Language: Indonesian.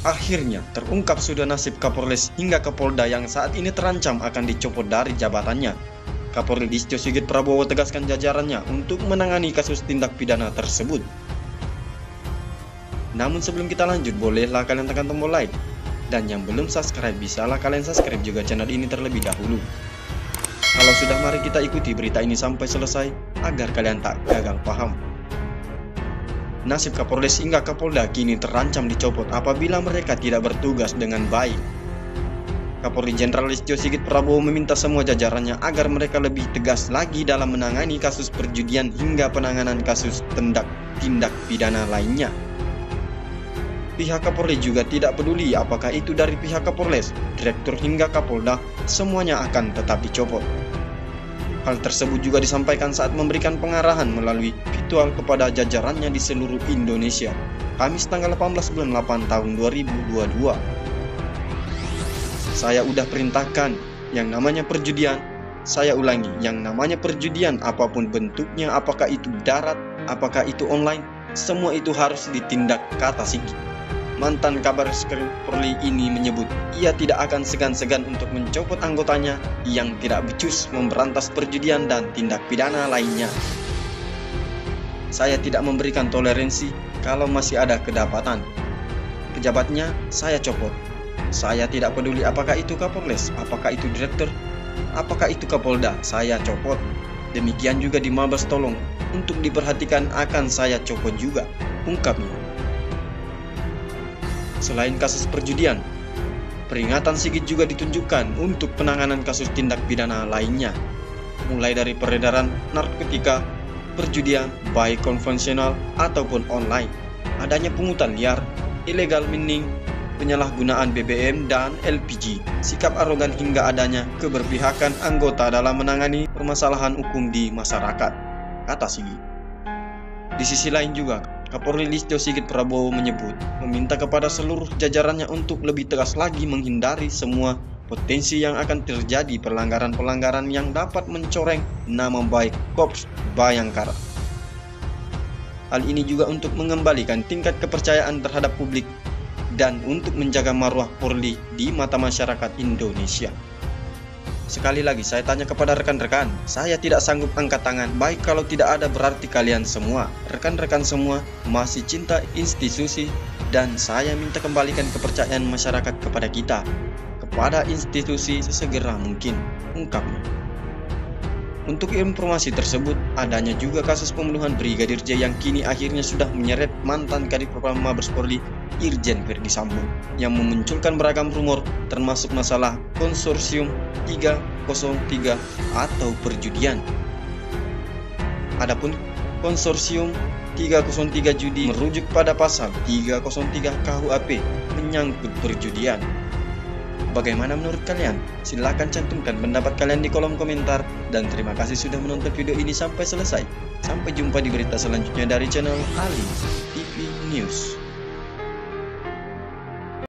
Akhirnya terungkap sudah nasib Kapolres hingga Kapolda yang saat ini terancam akan dicopot dari jabatannya. Kapolri Listio Sigit Prabowo tegaskan jajarannya untuk menangani kasus tindak pidana tersebut. Namun sebelum kita lanjut, bolehlah kalian tekan tombol like. Dan yang belum subscribe, bisalah kalian subscribe juga channel ini terlebih dahulu. Kalau sudah, mari kita ikuti berita ini sampai selesai agar kalian tak gagal paham. Nasib Kapolres hingga Kapolda kini terancam dicopot apabila mereka tidak bertugas dengan baik. Kapolri Jenderal Listio Sigit Prabowo meminta semua jajarannya agar mereka lebih tegas lagi dalam menangani kasus perjudian hingga penanganan kasus tindak pidana lainnya. Pihak Kapolri juga tidak peduli apakah itu dari pihak Kapolres, Direktur hingga Kapolda, semuanya akan tetap dicopot. Hal tersebut juga disampaikan saat memberikan pengarahan melalui virtual kepada jajarannya di seluruh Indonesia, Kamis tanggal 18 bulan 8 tahun 2022. Saya udah perintahkan yang namanya perjudian, saya ulangi, yang namanya perjudian apapun bentuknya, apakah itu darat, apakah itu online, semua itu harus ditindak, kata Sigit. Mantan Kabar Reskrim Polri ini menyebut ia tidak akan segan-segan untuk mencopot anggotanya yang tidak becus memberantas perjudian dan tindak pidana lainnya. Saya tidak memberikan toleransi kalau masih ada kedapatan. Pejabatnya saya copot. Saya tidak peduli apakah itu Kapolres, apakah itu Direktur, apakah itu Kapolda, saya copot. Demikian juga di Mabes Tolong, untuk diperhatikan akan saya copot juga, ungkapnya. Selain kasus perjudian, peringatan Sigit juga ditunjukkan untuk penanganan kasus tindak pidana lainnya, mulai dari peredaran narkotika, perjudian baik konvensional ataupun online, adanya pungutan liar, illegal mining, penyalahgunaan BBM dan LPG, sikap arogan hingga adanya keberpihakan anggota dalam menangani permasalahan hukum di masyarakat, kata Sigit. Di sisi lain juga, Kapolri Listio Sigit Prabowo meminta kepada seluruh jajarannya untuk lebih tegas lagi menghindari semua potensi yang akan terjadi pelanggaran-pelanggaran yang dapat mencoreng nama baik Korps Bayangkara. Hal ini juga untuk mengembalikan tingkat kepercayaan terhadap publik dan untuk menjaga marwah Polri di mata masyarakat Indonesia. Sekali lagi saya tanya kepada rekan-rekan, saya tidak sanggup angkat tangan, baik kalau tidak ada berarti kalian semua, rekan-rekan semua masih cinta institusi, dan saya minta kembalikan kepercayaan masyarakat kepada kita, kepada institusi sesegera mungkin, ungkapnya. Untuk informasi tersebut, adanya juga kasus pembunuhan Brigadir J yang kini akhirnya sudah menyeret mantan Kadif Propam Mabes Polri Irjen Verdi Sambo yang memunculkan beragam rumor termasuk masalah konsorsium 303 atau perjudian. Adapun konsorsium 303 judi merujuk pada pasal 303 KUHP menyangkut perjudian. Bagaimana menurut kalian? Silahkan cantumkan pendapat kalian di kolom komentar. Dan terima kasih sudah menonton video ini sampai selesai. Sampai jumpa di berita selanjutnya dari channel Ali TV News.